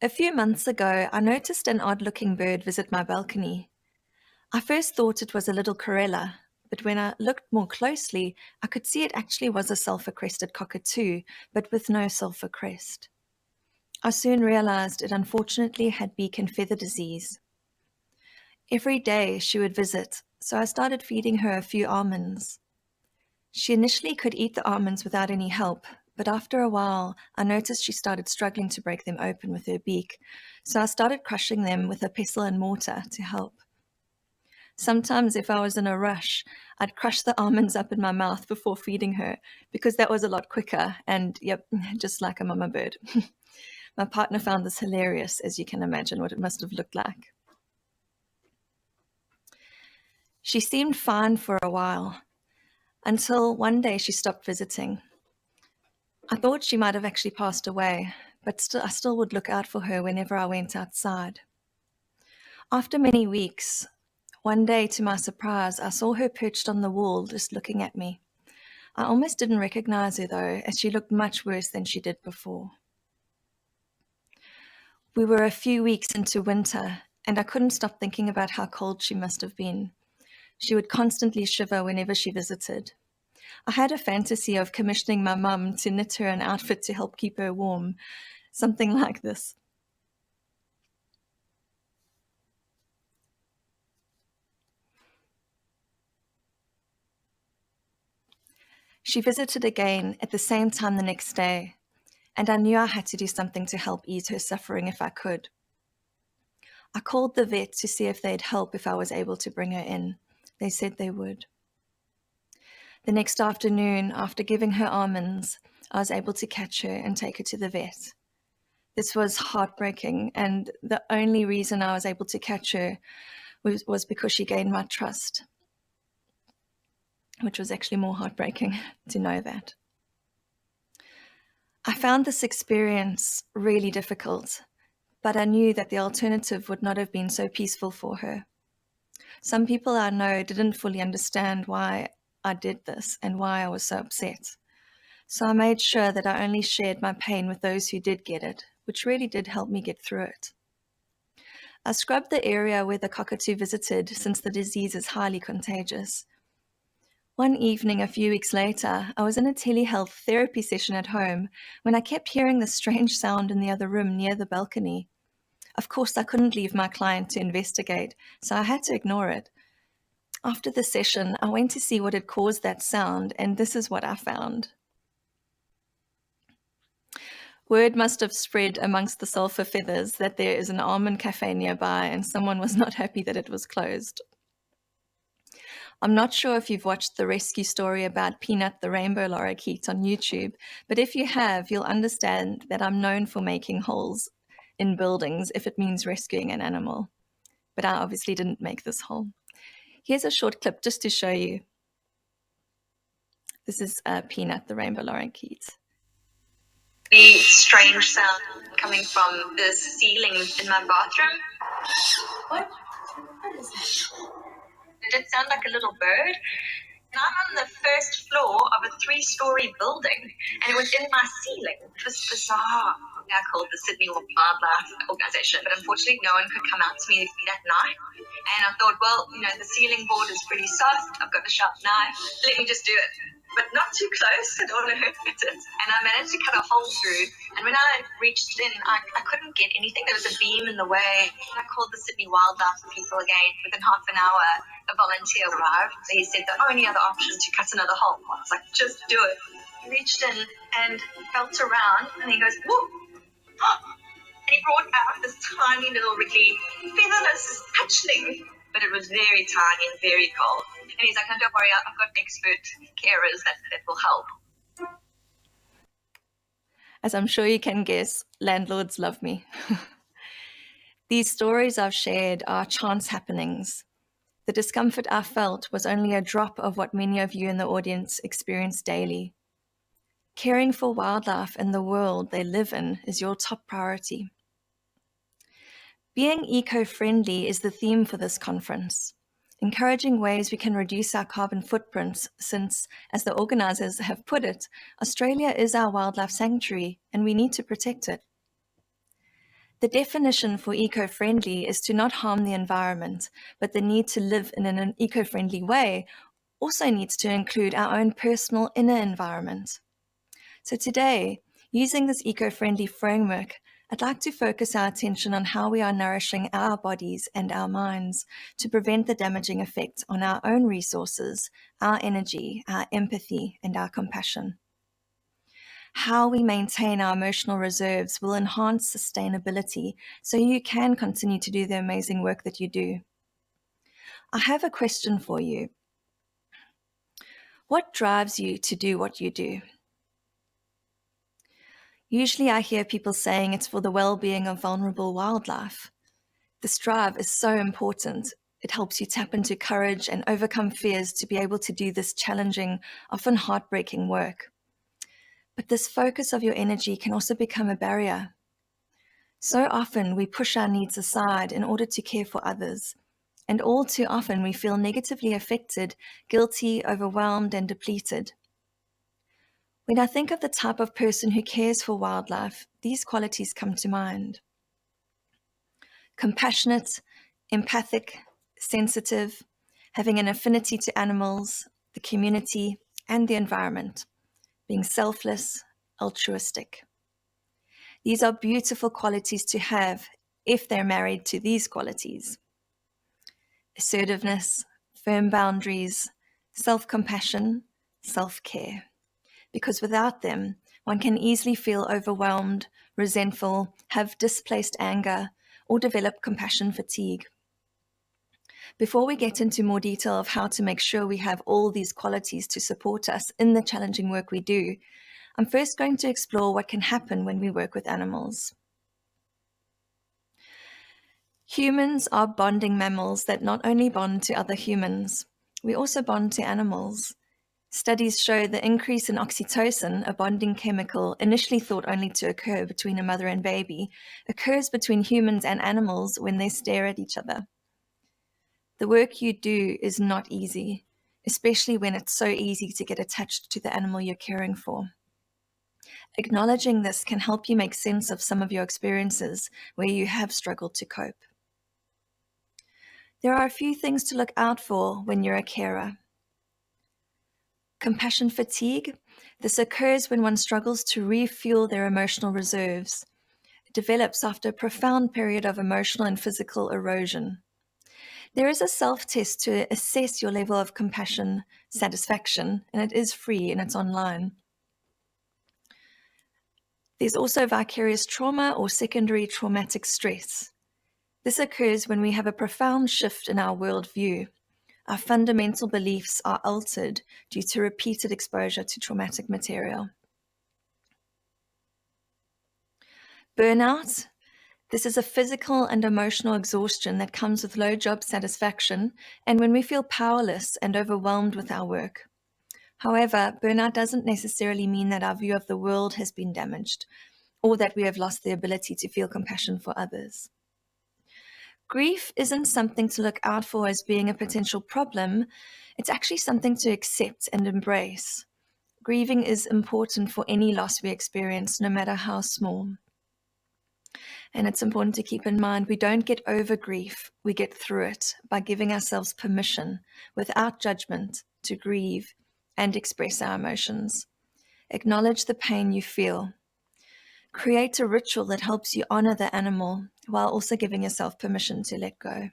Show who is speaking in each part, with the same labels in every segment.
Speaker 1: A few months ago, I noticed an odd-looking bird visit my balcony. I first thought it was a little corella, but when I looked more closely, I could see it actually was a sulfur-crested cockatoo, but with no sulfur crest. I soon realized it unfortunately had beak and feather disease. Every day she would visit, so I started feeding her a few almonds. She initially could eat the almonds without any help, but after a while, I noticed she started struggling to break them open with her beak, so I started crushing them with a pestle and mortar to help. Sometimes if I was in a rush, I'd crush the almonds up in my mouth before feeding her, because that was a lot quicker and, yep, just like a mama bird. My partner found this hilarious, as you can imagine what it must have looked like. She seemed fine for a while, until one day she stopped visiting. I thought she might have actually passed away, but I still would look out for her whenever I went outside. After many weeks, one day to my surprise, I saw her perched on the wall just looking at me. I almost didn't recognize her though, as she looked much worse than she did before. We were a few weeks into winter, and I couldn't stop thinking about how cold she must have been. She would constantly shiver whenever she visited. I had a fantasy of commissioning my mum to knit her an outfit to help keep her warm, something like this. She visited again at the same time the next day, and I knew I had to do something to help ease her suffering if I could. I called the vet to see if they'd help if I was able to bring her in. They said they would. The next afternoon, after giving her almonds, I was able to catch her and take her to the vet. This was heartbreaking, and the only reason I was able to catch her was because she gained my trust, which was actually more heartbreaking to know that. I found this experience really difficult, but I knew that the alternative would not have been so peaceful for her. Some people I know didn't fully understand why I did this and why I was so upset. So I made sure that I only shared my pain with those who did get it, which really did help me get through it. I scrubbed the area where the cockatoo visited since the disease is highly contagious. One evening a few weeks later, I was in a telehealth therapy session at home when I kept hearing this strange sound in the other room near the balcony. Of course, I couldn't leave my client to investigate, so I had to ignore it. After the session, I went to see what had caused that sound, and this is what I found. Word must have spread amongst the sulfur feathers that there is an almond cafe nearby, and someone was not happy that it was closed. I'm not sure if you've watched the rescue story about Peanut the rainbow lorikeet on YouTube, but if you have, you'll understand that I'm known for making holes in buildings if it means rescuing an animal. But I obviously didn't make this hole. Here's a short clip just to show you. This is Peanut the rainbow lorikeet.
Speaker 2: The strange sound coming from the ceiling in my bathroom. What is that? It did sound like a little bird. And I'm on the first floor of a 3-story building, and it was in my ceiling. It was bizarre. I called the Sydney Wildlife Organisation, but unfortunately no one could come out to me that night. And I thought, well, the ceiling board is pretty soft. I've got a sharp knife. Let me just do it. But not too close. I don't want to hurt it. And I managed to cut a hole through. And when I reached in, I couldn't get anything. There was a beam in the way. I called the Sydney Wildlife people again. Within half an hour, a volunteer arrived. So he said the only other option is to cut another hole. I was like, just do it. He reached in and felt around, and he goes, whoa. And he brought out this tiny little wriggly featherless hatchling. But it was very tiny and very cold. And he's like, no, don't worry, I've got expert carers that will help.
Speaker 1: As I'm sure you can guess, landlords love me. These stories I've shared are chance happenings. The discomfort I felt was only a drop of what many of you in the audience experience daily. Caring for wildlife and the world they live in is your top priority. Being eco-friendly is the theme for this conference, encouraging ways we can reduce our carbon footprints since, as the organisers have put it, Australia is our wildlife sanctuary and we need to protect it. The definition for eco-friendly is to not harm the environment, but the need to live in an eco-friendly way also needs to include our own personal inner environment. So today, using this eco-friendly framework, I'd like to focus our attention on how we are nourishing our bodies and our minds to prevent the damaging effects on our own resources, our energy, our empathy, and our compassion. How we maintain our emotional reserves will enhance sustainability so you can continue to do the amazing work that you do. I have a question for you. What drives you to do what you do? Usually I hear people saying it's for the well-being of vulnerable wildlife. This drive is so important. It helps you tap into courage and overcome fears to be able to do this challenging, often heartbreaking work. But this focus of your energy can also become a barrier. So often we push our needs aside in order to care for others, and all too often we feel negatively affected, guilty, overwhelmed, and depleted. When I think of the type of person who cares for wildlife, these qualities come to mind. Compassionate, empathic, sensitive, having an affinity to animals, the community, and the environment, being selfless, altruistic. These are beautiful qualities to have if they're married to these qualities. Assertiveness, firm boundaries, self-compassion, self-care. Because without them, one can easily feel overwhelmed, resentful, have displaced anger, or develop compassion fatigue. Before we get into more detail of how to make sure we have all these qualities to support us in the challenging work we do, I'm first going to explore what can happen when we work with animals. Humans are bonding mammals that not only bond to other humans, we also bond to animals. Studies show the increase in oxytocin, a bonding chemical initially thought only to occur between a mother and baby, occurs between humans and animals when they stare at each other. The work you do is not easy, especially when it's so easy to get attached to the animal you're caring for. Acknowledging this can help you make sense of some of your experiences where you have struggled to cope. There are a few things to look out for when you're a carer. Compassion fatigue. This occurs when one struggles to refuel their emotional reserves. It develops after a profound period of emotional and physical erosion. There is a self-test to assess your level of compassion satisfaction, and it is free and it's online. There's also vicarious trauma or secondary traumatic stress. This occurs when we have a profound shift in our worldview. Our fundamental beliefs are altered due to repeated exposure to traumatic material. Burnout. This is a physical and emotional exhaustion that comes with low job satisfaction and when we feel powerless and overwhelmed with our work. However, burnout doesn't necessarily mean that our view of the world has been damaged or that we have lost the ability to feel compassion for others. Grief isn't something to look out for as being a potential problem. It's actually something to accept and embrace. Grieving is important for any loss we experience, no matter how small. And it's important to keep in mind we don't get over grief, we get through it by giving ourselves permission, without judgment, to grieve and express our emotions. Acknowledge the pain you feel. Create a ritual that helps you honor the animal while also giving yourself permission to let go.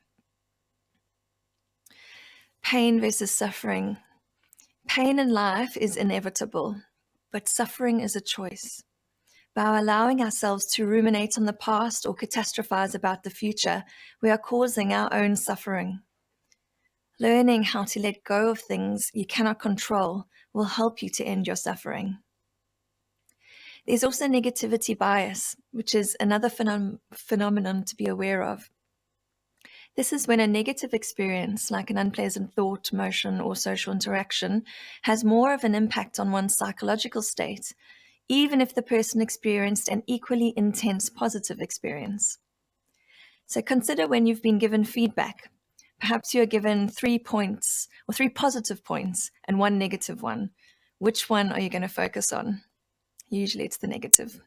Speaker 1: Pain versus suffering. Pain in life is inevitable, but suffering is a choice. By allowing ourselves to ruminate on the past or catastrophize about the future, we are causing our own suffering. Learning how to let go of things you cannot control will help you to end your suffering. There's also negativity bias, which is another phenomenon to be aware of. This is when a negative experience, like an unpleasant thought, motion, or social interaction, has more of an impact on one's psychological state, even if the person experienced an equally intense positive experience. So consider when you've been given feedback. Perhaps you're given 3 points, or 3 positive points, and 1 negative one. Which one are you going to focus on? Usually it's the negative.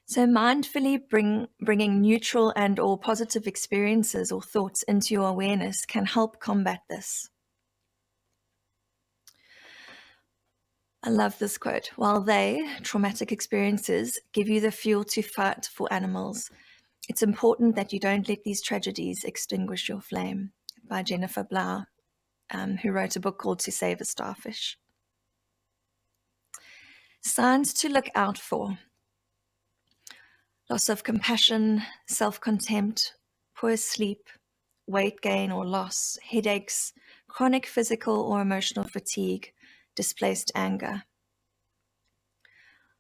Speaker 1: So mindfully bringing neutral and or positive experiences or thoughts into your awareness can help combat this. I love this quote. While traumatic experiences, give you the fuel to fight for animals, it's important that you don't let these tragedies extinguish your flame. By Jennifer Blau, who wrote a book called To Save a Starfish. Signs to look out for: loss of compassion, self-contempt, poor sleep, weight gain or loss, headaches, chronic physical or emotional fatigue, displaced anger.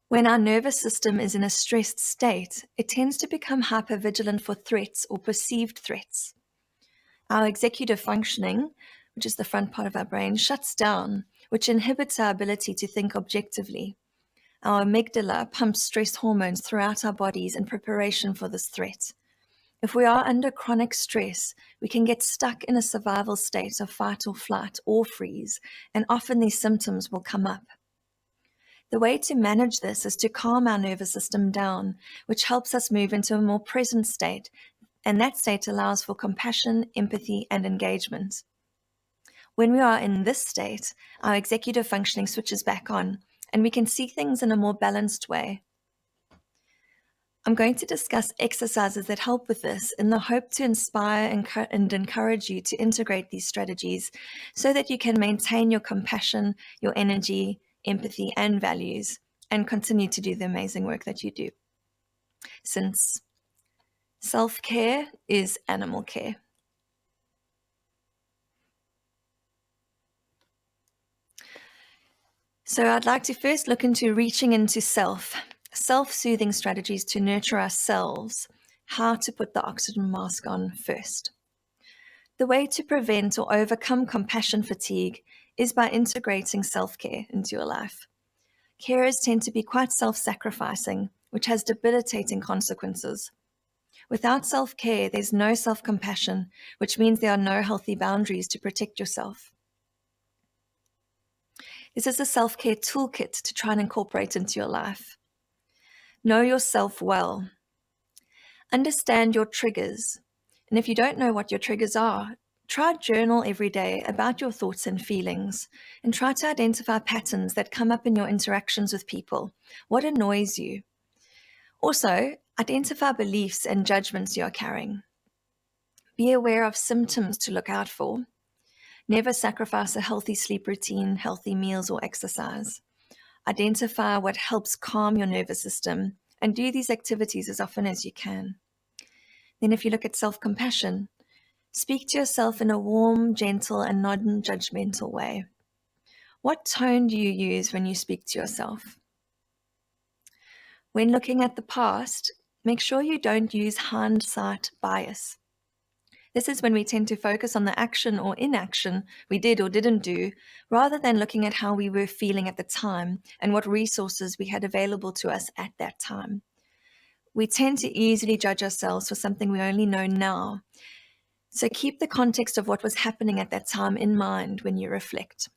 Speaker 1: When our nervous system is in a stressed state, it tends to become hypervigilant for threats or perceived threats. Our executive functioning, which is the front part of our brain, shuts down, which inhibits our ability to think objectively. Our amygdala pumps stress hormones throughout our bodies in preparation for this threat. If we are under chronic stress, we can get stuck in a survival state of fight or flight or freeze, and often these symptoms will come up. The way to manage this is to calm our nervous system down, which helps us move into a more present state, and that state allows for compassion, empathy, and engagement. When we are in this state, our executive functioning switches back on, and we can see things in a more balanced way. I'm going to discuss exercises that help with this in the hope to inspire and encourage you to integrate these strategies so that you can maintain your compassion, your energy, empathy, and values, and continue to do the amazing work that you do. Since self-care is animal care. So I'd like to first look into reaching into self-soothing strategies to nurture ourselves, how to put the oxygen mask on first. The way to prevent or overcome compassion fatigue is by integrating self-care into your life. Carers tend to be quite self-sacrificing, which has debilitating consequences. Without self-care, there's no self-compassion, which means there are no healthy boundaries to protect yourself. This is a self-care toolkit to try and incorporate into your life. Know yourself well. Understand your triggers. And if you don't know what your triggers are, try to journal every day about your thoughts and feelings, and try to identify patterns that come up in your interactions with people. What annoys you? Also, identify beliefs and judgments you are carrying. Be aware of symptoms to look out for. Never sacrifice a healthy sleep routine, healthy meals, or exercise. Identify what helps calm your nervous system and do these activities as often as you can. Then if you look at self-compassion, speak to yourself in a warm, gentle, and non-judgmental way. What tone do you use when you speak to yourself? When looking at the past, make sure you don't use hindsight bias. This is when we tend to focus on the action or inaction we did or didn't do, rather than looking at how we were feeling at the time and what resources we had available to us at that time. We tend to easily judge ourselves for something we only know now. So keep the context of what was happening at that time in mind when you reflect.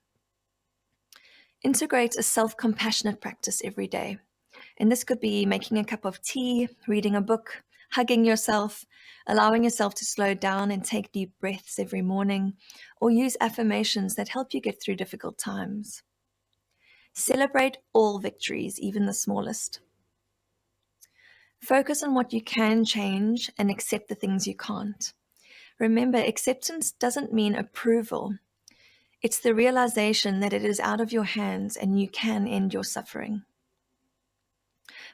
Speaker 1: Integrate a self-compassionate practice every day. And this could be making a cup of tea, reading a book, hugging yourself, allowing yourself to slow down and take deep breaths every morning, or use affirmations that help you get through difficult times. Celebrate all victories, even the smallest. Focus on what you can change and accept the things you can't. Remember, acceptance doesn't mean approval. It's the realization that it is out of your hands and you can end your suffering.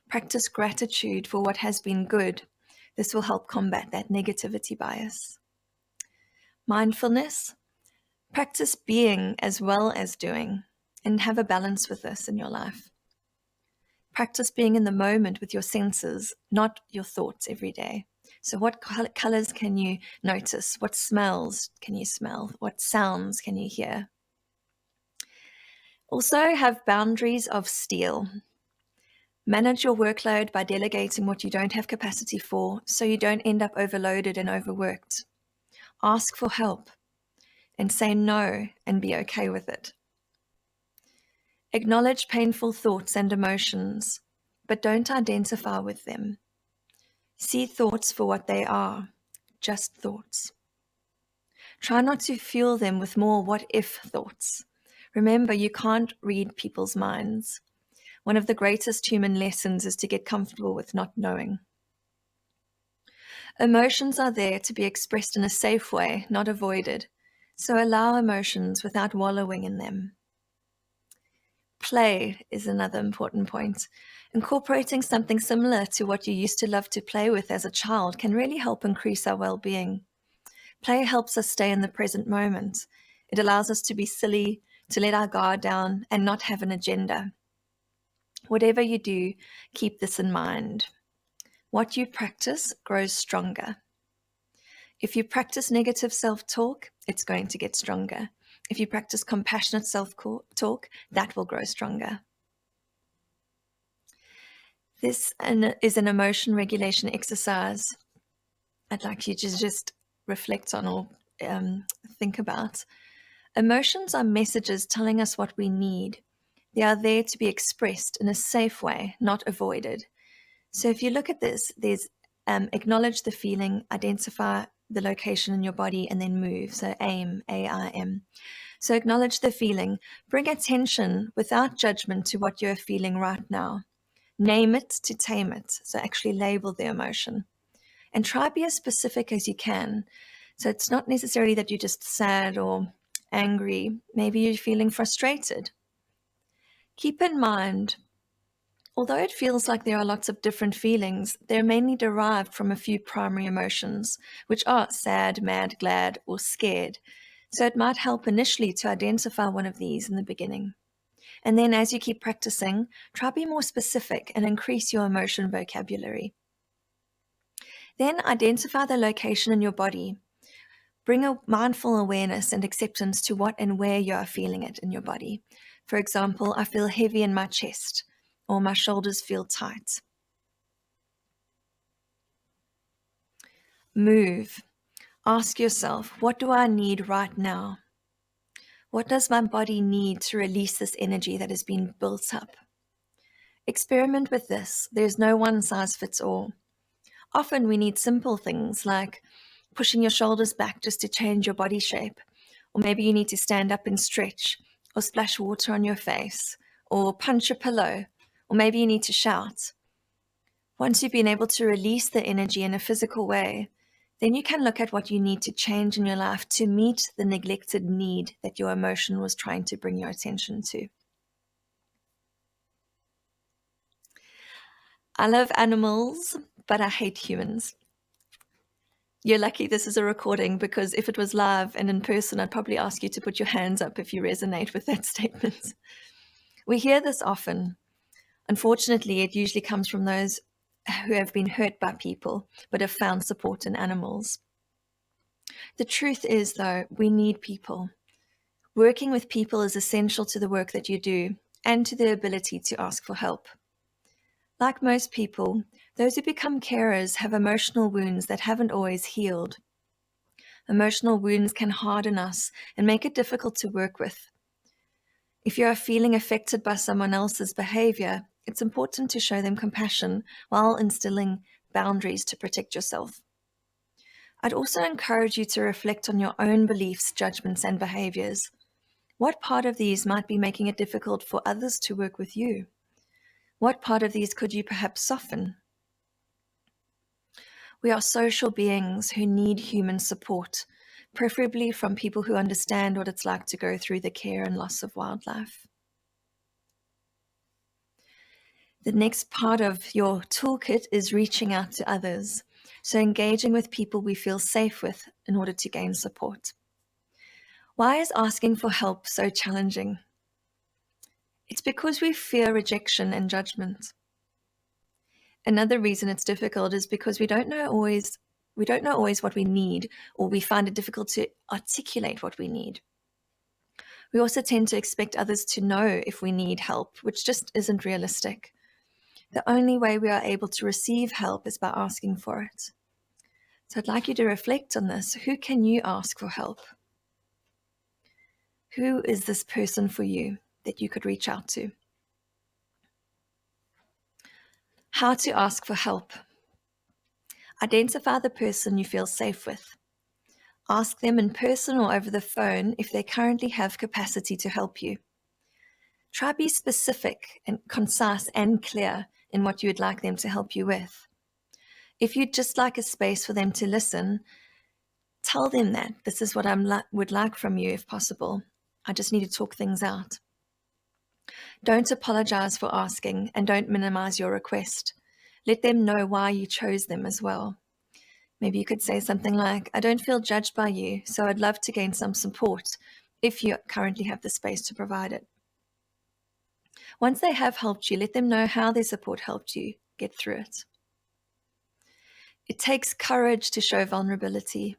Speaker 1: Practice gratitude for what has been good. This will help combat that negativity bias. Mindfulness. Practice being as well as doing, and have a balance with this in your life. Practice being in the moment with your senses, not your thoughts every day. So what colors can you notice? What smells can you smell? What sounds can you hear? Also have boundaries of steel. Manage your workload by delegating what you don't have capacity for so you don't end up overloaded and overworked. Ask for help and say no and be okay with it. Acknowledge painful thoughts and emotions. but don't identify with them. See thoughts for what they are, just thoughts. Try not to fuel them with more what-if thoughts. Remember, you can't read people's minds. One of the greatest human lessons is to get comfortable with not knowing. Emotions are there to be expressed in a safe way, not avoided. So allow emotions without wallowing in them. Play is another important point. Incorporating something similar to what you used to love to play with as a child can really help increase our well-being. Play helps us stay in the present moment. It allows us to be silly, to let our guard down, and not have an agenda. Whatever you do, keep this in mind. What you practice grows stronger. If you practice negative self-talk, it's going to get stronger. If you practice compassionate self-talk, that will grow stronger. This is an emotion regulation exercise I'd like you to just reflect on or think about. Emotions are messages telling us what we need. They are there to be expressed in a safe way, not avoided. So if you look at this, there's acknowledge the feeling, identify the location in your body, and then move. So aim, A-I-M. So acknowledge the feeling. Bring attention without judgment to what you're feeling right now. Name it to tame it. So actually label the emotion. And try be as specific as you can. So it's not necessarily that you're just sad or angry. Maybe you're feeling frustrated. Keep in mind, although it feels like there are lots of different feelings, they're mainly derived from a few primary emotions, which are sad, mad, glad, or scared. So it might help initially to identify one of these in the beginning. And then as you keep practicing, try be more specific and increase your emotion vocabulary. Then identify the location in your body. Bring a mindful awareness and acceptance to what and where you are feeling it in your body. For example, I feel heavy in my chest, or my shoulders feel tight. Move. Ask yourself, what do I need right now? What does my body need to release this energy that has been built up? Experiment with this. There's no one size fits all. Often we need simple things like pushing your shoulders back just to change your body shape. Or maybe you need to stand up and stretch, or splash water on your face, or punch a pillow, or maybe you need to shout. Once you've been able to release the energy in a physical way, then you can look at what you need to change in your life to meet the neglected need that your emotion was trying to bring your attention to. I love animals, but I hate humans. You're lucky this is a recording, because if it was live and in person, I'd probably ask you to put your hands up if you resonate with that statement. We hear this often. Unfortunately, it usually comes from those who have been hurt by people, but have found support in animals. The truth is, though, we need people. Working with people is essential to the work that you do and to the ability to ask for help. Like most people, those who become carers have emotional wounds that haven't always healed. Emotional wounds can harden us and make it difficult to work with. If you are feeling affected by someone else's behavior, it's important to show them compassion while instilling boundaries to protect yourself. I'd also encourage you to reflect on your own beliefs, judgments, and behaviors. What part of these might be making it difficult for others to work with you? What part of these could you perhaps soften? We are social beings who need human support, preferably from people who understand what it's like to go through the care and loss of wildlife. The next part of your toolkit is reaching out to others, so engaging with people we feel safe with in order to gain support. Why is asking for help so challenging? It's because we fear rejection and judgment. Another reason it's difficult is because we don't know always what we need, or we find it difficult to articulate what we need. We also tend to expect others to know if we need help, which just isn't realistic. The only way we are able to receive help is by asking for it. So I'd like you to reflect on this. Who can you ask for help? Who is this person for you that you could reach out to? How to ask for help. Identify the person you feel safe with. Ask them in person or over the phone if they currently have capacity to help you. Try be specific and concise and clear in what you would like them to help you with. If you'd just like a space for them to listen, tell them that this is what I would like from you if possible. I just need to talk things out. Don't apologize for asking and don't minimize your request. Let them know why you chose them as well. Maybe you could say something like, I don't feel judged by you, so I'd love to gain some support if you currently have the space to provide it. Once they have helped you, let them know how their support helped you get through it. It takes courage to show vulnerability.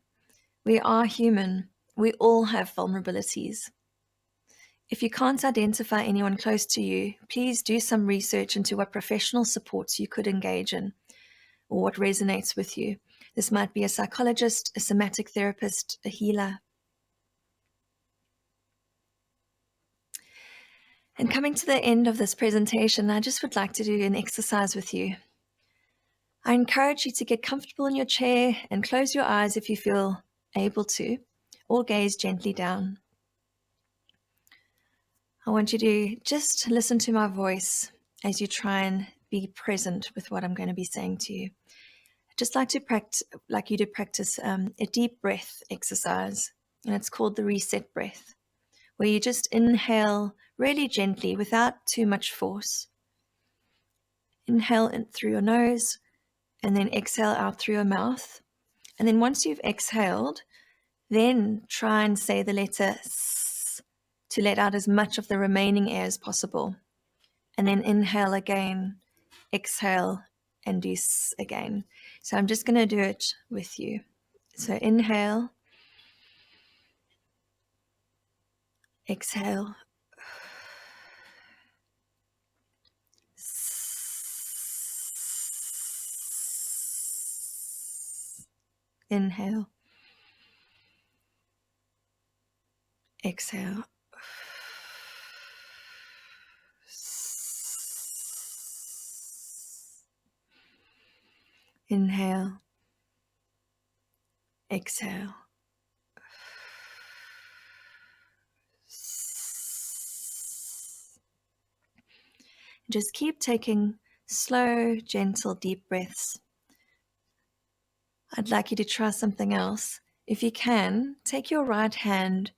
Speaker 1: We are human. We all have vulnerabilities. If you can't identify anyone close to you, please do some research into what professional supports you could engage in or what resonates with you. This might be a psychologist, a somatic therapist, a healer. And coming to the end of this presentation, I just would like to do an exercise with you. I encourage you to get comfortable in your chair and close your eyes if you feel able to, or gaze gently down. I want you to just listen to my voice as you try and be present with what I'm going to be saying to you. I'd just like you to practice a deep breath exercise, and it's called the reset breath, where you just inhale really gently without too much force. Inhale in through your nose and then exhale out through your mouth. And then once you've exhaled, then try and say the letter S to let out as much of the remaining air as possible. And then inhale again, exhale, and do S again. So I'm just going to do it with you. So inhale, exhale, inhale, exhale, inhale, exhale. Just keep taking slow, gentle, deep breaths. I'd like you to try something else. If you can, take your right hand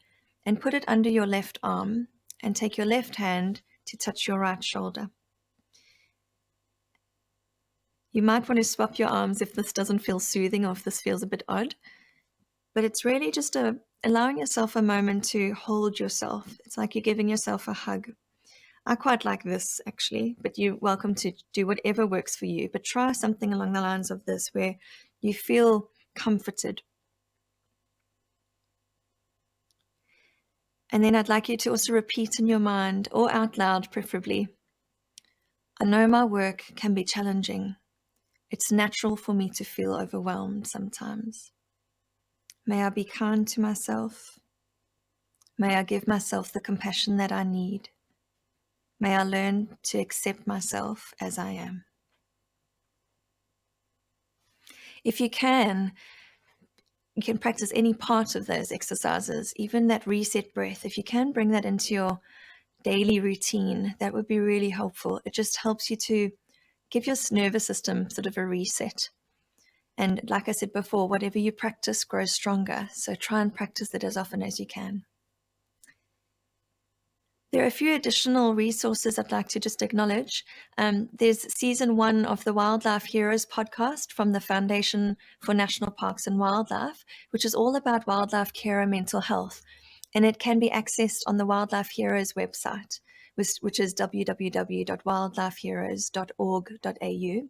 Speaker 1: and put it under your left arm and take your left hand to touch your right shoulder. You might want to swap your arms if this doesn't feel soothing or if this feels a bit odd, but it's really just allowing yourself a moment to hold yourself. It's like you're giving yourself a hug. I quite like this actually, but you're welcome to do whatever works for you, but try something along the lines of this where you feel comforted. And then I'd like you to also repeat in your mind or out loud preferably, I know my work can be challenging. It's natural for me to feel overwhelmed sometimes. May I be kind to myself. May I give myself the compassion that I need. May I learn to accept myself as I am. If you can practice any part of those exercises, even that reset breath. If you can bring that into your daily routine, that would be really helpful. It just helps you to give your nervous system sort of a reset. And like I said before, whatever you practice grows stronger. So try and practice it as often as you can. There are a few additional resources I'd like to just acknowledge. There's season 1 of the Wildlife Heroes podcast from the Foundation for National Parks and Wildlife, which is all about wildlife care and mental health. And it can be accessed on the Wildlife Heroes website, which is www.wildlifeheroes.org.au.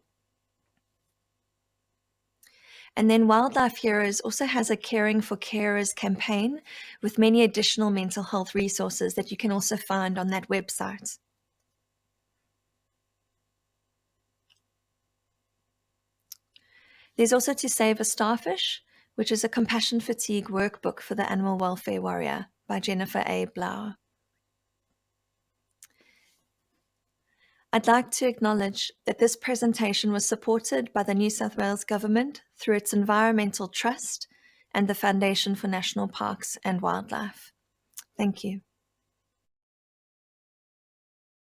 Speaker 1: And then Wildlife Heroes also has a Caring for Carers campaign with many additional mental health resources that you can also find on that website. There's also To Save a Starfish, which is a compassion fatigue workbook for the animal welfare warrior by Jennifer A. Blau. I'd like to acknowledge that this presentation was supported by the New South Wales Government through its Environmental Trust and the Foundation for National Parks and Wildlife. Thank you.